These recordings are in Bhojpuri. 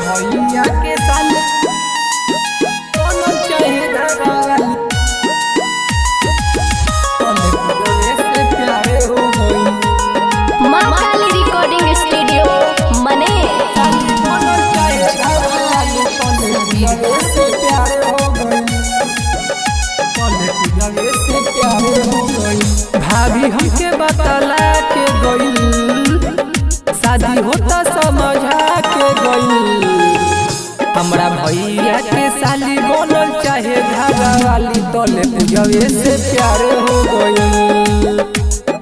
भैया के साल बनल चाहे घरवाली तोले पूजवे से प्यारे हो गई। माँ काली रिकॉर्डिंग स्टूडियो मने बनल चाहे घरवाली तोले पूजवे से प्यारे हो गई। तोले पूजवे से प्यारे हो गई। भाभी हमके बतला के गई शादी होता समझा के गई। हमरा भैया के साली बनल चाहे घरवाली तोले पूजवे से प्यारे हो गई।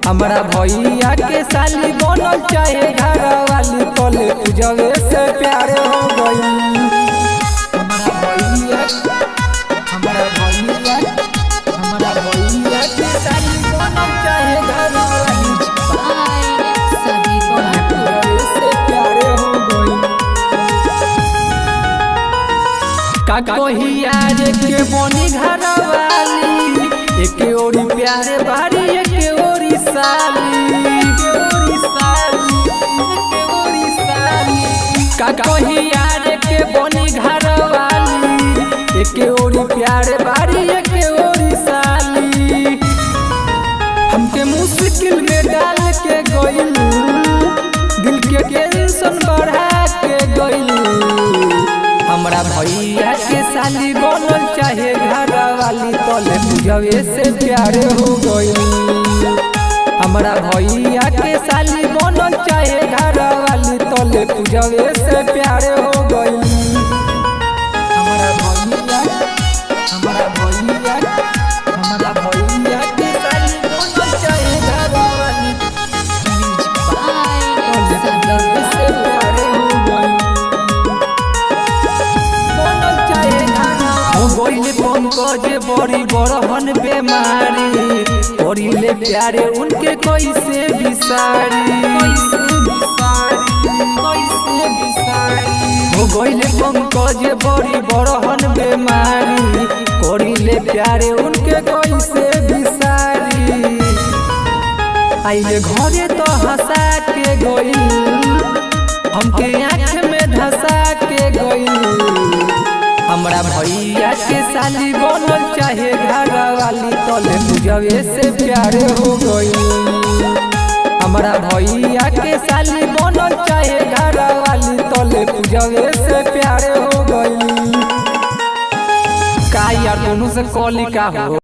हमरा भैया के साली बनल चाहे घरवाली तोले पूजवे से प्यारे हो गई। हमरा भैया के साली बनल चाहे घरवाली सभी पूजवे से प्यारे हो गई। का कहिया रे के बनी घरवाली एके ओरी प्यारे बारी एके ओरी साली का कहिया रे के बनी घरवाली एके ओरी प्यारे बारी एके ओरी साली। हमके मुश्किल में डाल के गइल दिल के टेंशन बढ़ा के गइल। हमरा भैया के साली बनल चाहे घरवाली तोले पूजवे से प्यारे हो गई। हमरा भैया के साली बनल चाहे घरवाली तोले पूजवे से प्यारे हो गई। हमरा भैया के साली बनल चाहे घरवाली तोले पूजवे से प्यारे हो गई। गइले पंकज बड़ी बड़हन बेमारी करिले प्यारे उनके कैसे बिसारी हो गइले पंकज बड़ी बड़हन बेमारी करिले प्यारे उनके कैसे बिसारी। आइले घरे तो हंसा के गइल हमके आँख में धसा के गइल। हमरा भैया के साली बनल चाहे घरवाली तोले पूजवे से प्यारे हो गई। हमरा भैया के साली बनल चाहे घरवाली तोले पूजवे से प्यारे हो गई। का यार दोनों से कॉली का हो।